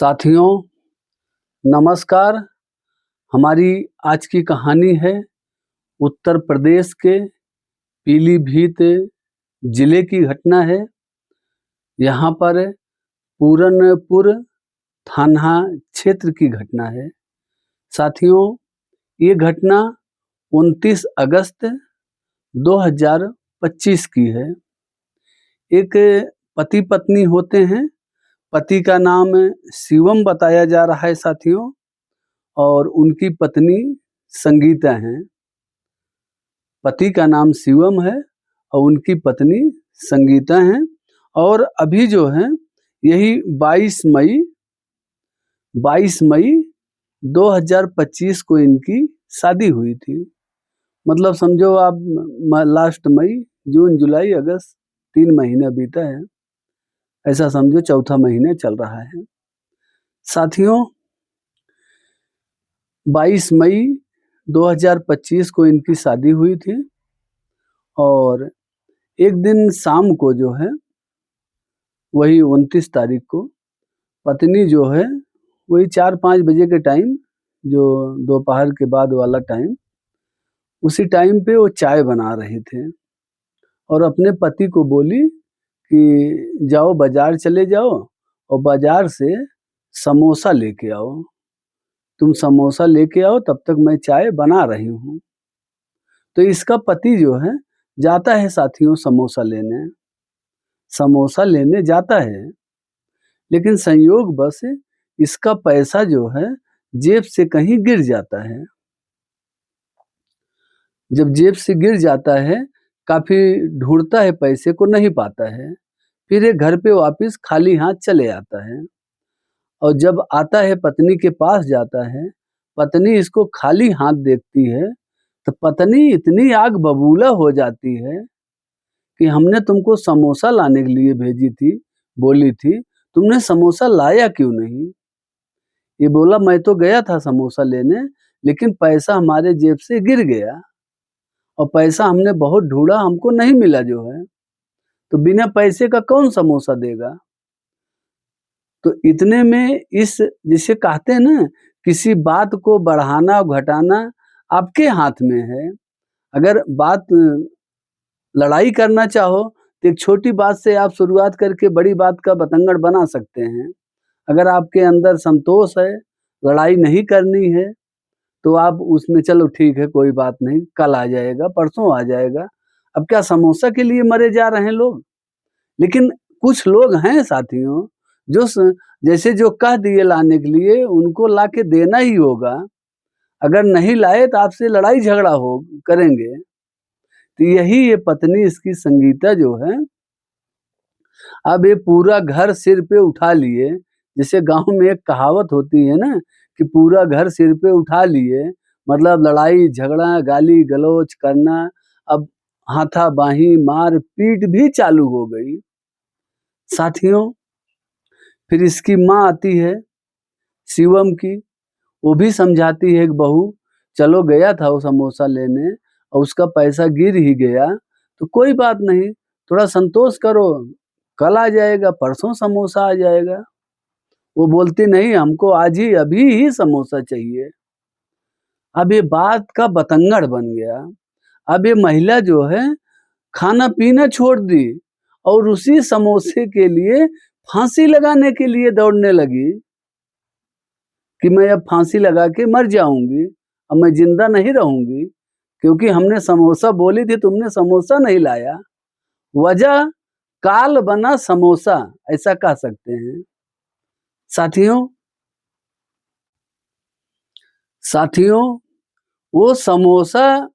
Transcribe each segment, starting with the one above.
साथियों नमस्कार। हमारी आज की कहानी है उत्तर प्रदेश के पीलीभीत जिले की घटना है। यहाँ पर पूरनपुर थाना क्षेत्र की घटना है। साथियों ये घटना 29 अगस्त 2025 की है। एक पति पत्नी होते हैं। पति का नाम शिवम बताया जा रहा है साथियों, और उनकी पत्नी संगीता हैं। पति का नाम शिवम है और उनकी पत्नी संगीता हैं। और अभी जो है यही 22 मई 2025 को इनकी शादी हुई थी। मतलब समझो आप लास्ट मई, जून, जुलाई, अगस्त 3 महीने बीता है, ऐसा समझो चौथा महीने चल रहा है। साथियों 22 मई 2025 को इनकी शादी हुई थी और एक दिन शाम को जो है वही 29 तारीख को पत्नी जो है वही 4-5 बजे के टाइम, जो दोपहर के बाद वाला टाइम, उसी टाइम पे वो चाय बना रहे थे और अपने पति को बोली कि जाओ बाजार चले जाओ और बाजार से समोसा लेके आओ। तुम समोसा लेके आओ, तब तक मैं चाय बना रही हूँ। तो इसका पति जो है जाता है साथियों समोसा लेने जाता है, लेकिन संयोग बस इसका पैसा जो है जेब से कहीं गिर जाता है। जब जेब से गिर जाता है, काफी ढूंढता है, पैसे को नहीं पाता है। फिर ये घर पे वापस खाली हाथ चले आता है और जब आता है पत्नी के पास जाता है, पत्नी इसको खाली हाथ देखती है तो पत्नी इतनी आग बबूला हो जाती है कि हमने तुमको समोसा लाने के लिए भेजी थी, बोली थी, तुमने समोसा लाया क्यों नहीं? ये बोला मैं तो गया था समोसा लेने, लेकिन पैसा हमारे जेब से गिर गया और पैसा हमने बहुत ढूंढा, हमको नहीं मिला जो है। तो बिना पैसे का कौन समोसा देगा? तो इतने में इस, जिसे कहते हैं ना, किसी बात को बढ़ाना घटाना आपके हाथ में है। अगर बात लड़ाई करना चाहो तो एक छोटी बात से आप शुरुआत करके बड़ी बात का बतंगड़ बना सकते हैं। अगर आपके अंदर संतोष है, लड़ाई नहीं करनी है, तो आप उसमें चलो ठीक है, कोई बात नहीं, कल आ जाएगा, परसों आ जाएगा। अब क्या समोसा के लिए मरे जा रहे हैं लोग? लेकिन कुछ लोग हैं साथियों जो जैसे जो कह दिए लाने के लिए, उनको लाके देना ही होगा। अगर नहीं लाए तो आपसे लड़ाई झगड़ा हो करेंगे। तो यही ये पत्नी इसकी संगीता जो है, अब ये पूरा घर सिर पे उठा लिए। जैसे गांव में एक कहावत होती है ना कि पूरा घर सिर पे उठा लिए, मतलब लड़ाई झगड़ा गाली गलौज करना, अब हाथापाई मार पीट भी चालू हो गई। साथियों फिर इसकी माँ आती है शिवम की, वो भी समझाती है कि बहू चलो गया था वो समोसा लेने और उसका पैसा गिर ही गया, तो कोई बात नहीं, थोड़ा संतोष करो, कल आ जाएगा, परसों समोसा आ जाएगा। वो बोलती नहीं, हमको आज ही अभी ही समोसा चाहिए। अब ये बात का बतंगड़ बन गया। अब ये महिला जो है खाना पीना छोड़ दी और उसी समोसे के लिए फांसी लगाने के लिए दौड़ने लगी कि मैं अब फांसी लगा के मर जाऊंगी, अब मैं जिंदा नहीं रहूंगी, क्योंकि हमने समोसा बोली थी, तुमने समोसा नहीं लाया। वजह काल बना समोसा, ऐसा कह सकते हैं। साथियों वो समोसा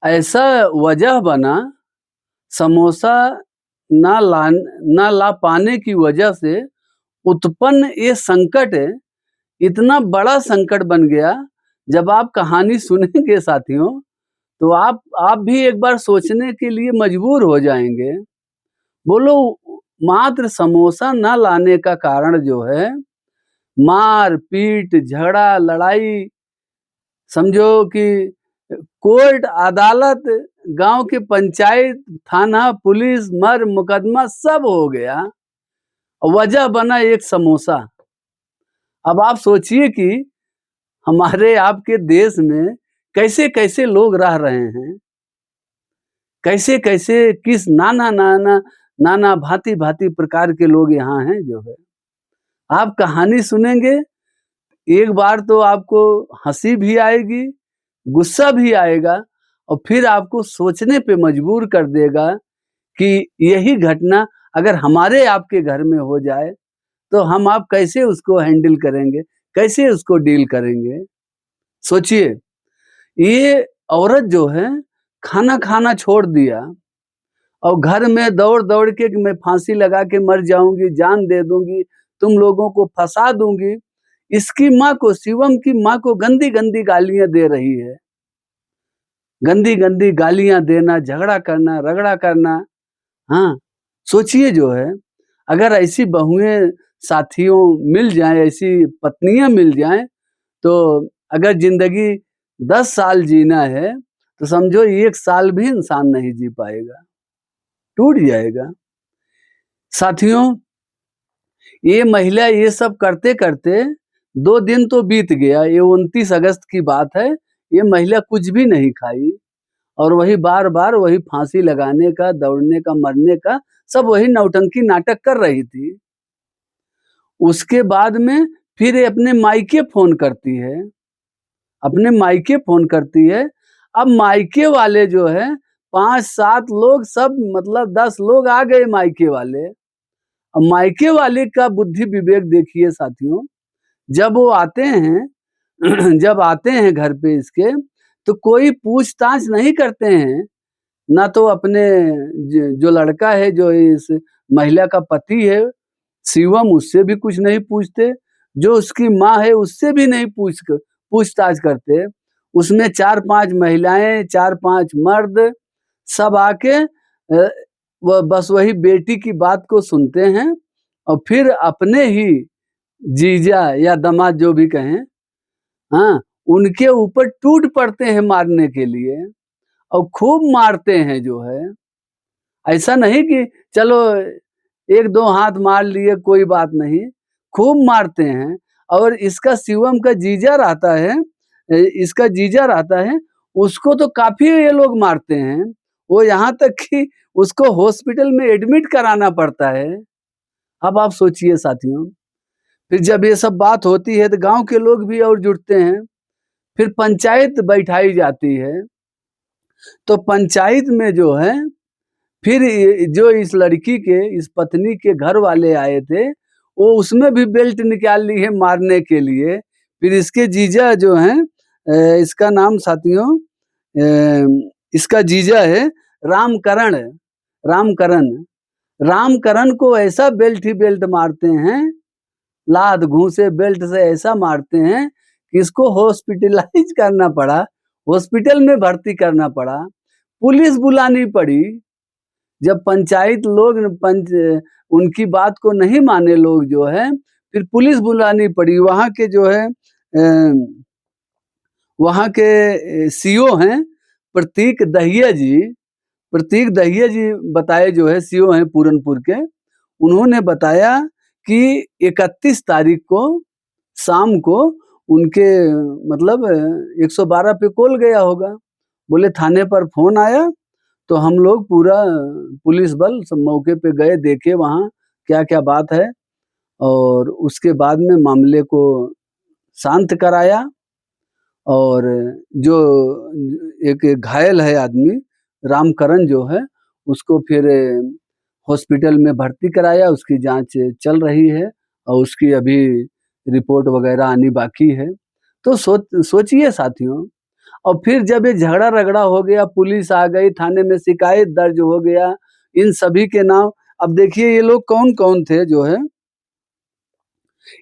ऐसा वजह बना, समोसा ना ला पाने की वजह से उत्पन्न ये संकट इतना बड़ा संकट बन गया। जब आप कहानी सुनेंगे साथियों, तो आप भी एक बार सोचने के लिए मजबूर हो जाएंगे। बोलो, मात्र समोसा ना लाने का कारण जो है मार पीट झगड़ा लड़ाई, समझो कि कोर्ट अदालत, गांव की पंचायत, थाना, पुलिस, मर मुकदमा सब हो गया, वजह बना एक समोसा। अब आप सोचिए कि हमारे आपके देश में कैसे-कैसे लोग रह रहे हैं, कैसे-कैसे किस नाना भाँति-भाँति प्रकार के लोग यहाँ हैं जो है। आप कहानी सुनेंगे, एक बार तो आपको हँसी भी आएगी, गुस्सा भी आएगा और फिर आपको सोचने पे मजबूर कर देगा कि यही घटना अगर हमारे आपके घर में हो जाए, तो हम आप कैसे उसको हैंडल करेंगे, कैसे उसको डील करेंगे? सोचिए, ये औरत जो है खाना खाना छोड़ दिया और घर में दौड़-दौड़ के कि मैं फांसी लगा के मर जाऊँगी, जान दे दूँगी, तुम लोगों को फँसा दूँगी। इसकी माँ को, शिवम की माँ को गंदी-गंदी गालियाँ दे रही है। गंदी-गंदी गालियाँ देना, झगड़ा करना, रगड़ा करना, हाँ, सोचिए जो है, अगर ऐसी बहुएँ साथियों मिल जाएँ, ऐसी पत्नियाँ मिल जाएँ, तो अगर ज़िंदगी 10 साल जीना है, तो समझो 1 साल भी इंसान नहीं जी पाएगा, टूट जाएगा। साथियों, ये महिला ये सब करते-करते 2 दिन तो बीत गया, ये 29 अगस्त की बात है, ये महिला कुछ भी नहीं खाई और वही बार-बार वही फांसी लगाने का, दौड़ने का, मरने का, सब वही नौटंकी नाटक कर रही थी। उसके बाद में फिर ये अपने मायके फ़ोन करती है, अपने मायके फ़ोन करती है। अब मायके वाले जो हैं 5-7 लोग सब मतलब 10 लोग आ गए मायके वाले। अब मायके वाले का बुद्धि विवेक देखिए साथियों, जब वो आते हैं जब आते हैं घर पे इसके, तो कोई पूछताछ नहीं करते हैं। ना तो अपने जो लड़का है, जो इस महिला का पति है, शिवम, उससे भी कुछ नहीं पूछते, जो उसकी माँ है उससे भी नहीं पूछताछ करते। उसमें 4-5 महिलाएँ, 4-5 मर्द सब आके वो बस वही बेटी की बात को सुनते हैं और फिर अपने ही जीजा या दामाद जो भी कहें, हाँ, उनके ऊपर टूट पड़ते हैं मारने के लिए और खूब मारते हैं जो है। ऐसा नहीं कि चलो 1-2 हाथ मार लिए कोई बात नहीं, खूब मारते हैं और इसका शिवम का जीजा रहता है, इसका जीजा रहता है, उसको तो काफ़ी ये लोग मारते हैं। वो यहाँ तक कि उसको हॉस्पिटल में एडमिट कराना पड़ता है। अब आप सोचिए साथियों, फिर जब ये सब बात होती है तो गाँव के लोग भी और जुटते हैं, फिर पंचायत बैठाई जाती है, तो पंचायत में जो है फिर जो इस लड़की के, इस पत्नी के घर वाले आए थे, वो उसमें भी बेल्ट निकाल ली है मारने के लिए। फिर इसके जीजा जो हैं, इसका नाम साथियों, इसका जीजा है रामकरण, रामकरण। रामकरण को ऐसा बेल्ट ही बेल्ट मारते हैं, लात घूंसे बेल्ट से ऐसा मारते हैं कि इसको हॉस्पिटलाइज करना पड़ा, हॉस्पिटल में भर्ती करना पड़ा, पुलिस बुलानी पड़ी। जब पंचायत लोग उनकी बात को नहीं माने लोग जो है, फिर पुलिस बुलानी पड़ी। वहाँ के जो है वहाँ के सीओ हैं प्रतीक दहिया जी, प्रतीक दहिया जी बताए जो है, सीओ हैं पूरनपुर के। उन्होंने बताया कि 31 तारीख को शाम को उनके मतलब 112 पे कॉल गया होगा। बोले थाने पर फ़ोन आया, तो हम लोग पूरा पुलिस बल सब मौके पे गए, देखे वहाँ क्या-क्या बात है और उसके बाद में मामले को शांत कराया और जो एक घायल है आदमी, रामकरण जो है, उसको फिर हॉस्पिटल में भर्ती कराया, उसकी जाँच चल रही है और उसकी अभी रिपोर्ट वगैरह आनी बाकी है। तो सोचिए साथियों, और फिर जब ये झगड़ा-रगड़ा हो गया, पुलिस आ गई, थाने में शिकायत दर्ज हो गया, इन सभी के नाम, अब देखिए ये लोग कौन-कौन थे जो है,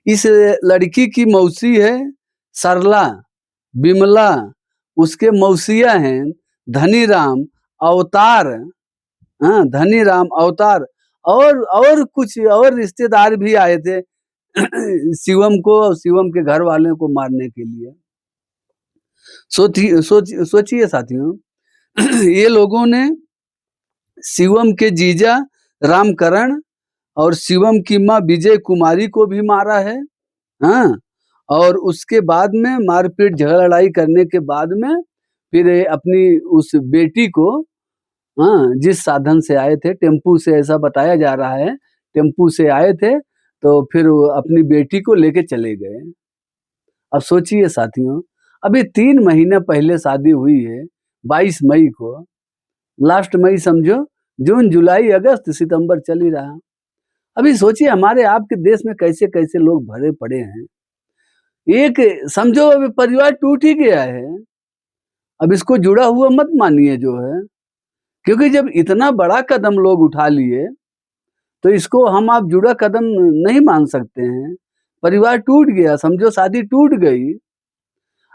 इस लड़की की मौसी है सरला, बिमला, उसके मौसिया हैं धनीराम, अवतार, हाँ, धनीराम, अवतार और कुछ और रिश्तेदार भी आए थे शिवम को और शिवम के घर वालों को मारने के लिए। सोचिए साथियों, ये लोगों ने शिवम के जीजा रामकरण और शिवम की माँ विजय कुमारी को भी मारा है, हाँ? और उसके बाद में मारपीट झगड़ा लड़ाई करने के बाद में फिर अपनी उस बेटी को, हाँ, जिस साधन से आए थे, टेम्पू से ऐसा बताया जा रहा है, टेम्पू से आए थे, तो फिर वो अपनी बेटी को लेके चले गए। अब सोचिए साथियों, अभी 3 महीने पहले शादी हुई है, 22 मई को, लास्ट मई समझो, जून, जुलाई, अगस्त, सितंबर चल ही रहा। अभी सोचिए हमारे आपके देश में कैसे-कैसे लोग भरे पड़े हैं। एक समझो अभी परिवार टूट ही गया है। अब इसको जुड़ा हुआ मत मानिए जो है, क्योंकि जब इतना बड़ा कदम लोग उठा लिए, तो इसको हम आप जुड़ा कदम नहीं मान सकते हैं। परिवार टूट गया, समझो शादी टूट गई।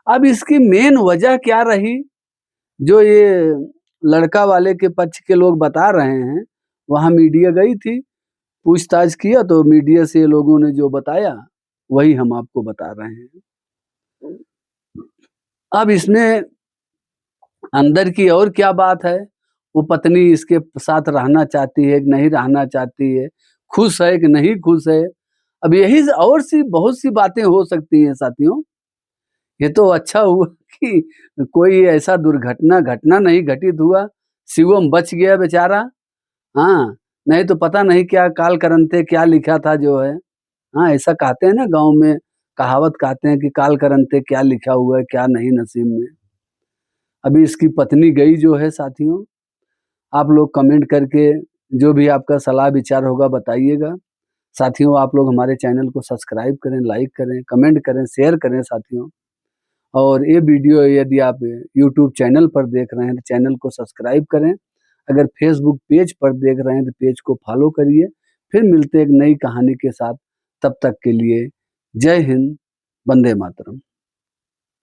अब इसकी मेन वजह क्या रही, जो ये लड़का वाले के पक्ष के लोग बता रहे हैं, वहाँ मीडिया गई थी, पूछताछ किया तो मीडिया से लोगों ने जो बताया, वही हम आपको बता रहे हैं। अब इसमें अंदर की और क्या बात है, वो पत्नी इसके साथ रहना चाहती है कि नहीं रहना चाहती है, खुश है कि नहीं खुश है। अब यही और बहुत सी बातें हो सकती हैं साथियों। ये तो अच्छा हुआ कि कोई ऐसा घटना नहीं घटित हुआ, शिवम बच गया बेचारा। हाँ, नहीं तो पता नहीं क्या काल करंते क्या लिखा था जो है। हाँ, ऐसा कहते हैं ना गाँव में, कहावत कहते हैं कि काल करंते क्या लिखा हुआ है, क्या नहीं नसीब में। अभी इसकी पत्नी गई जो है साथियों, आप लोग कमेंट करके जो भी आपका सलाह विचार होगा बताइएगा। साथियों आप लोग हमारे चैनल को सब्सक्राइब करें, लाइक करें, कमेंट करें, शेयर करें साथियों। और ये वीडियो यदि आप यूट्यूब चैनल पर देख रहे हैं तो चैनल को सब्सक्राइब करें। अगर फेसबुक पेज पर देख रहे हैं तो पेज को फॉलो करिए। फिर मिलते हैं एक नई कहानी के साथ, तब तक के लिए जय हिंद, वंदे मातरम।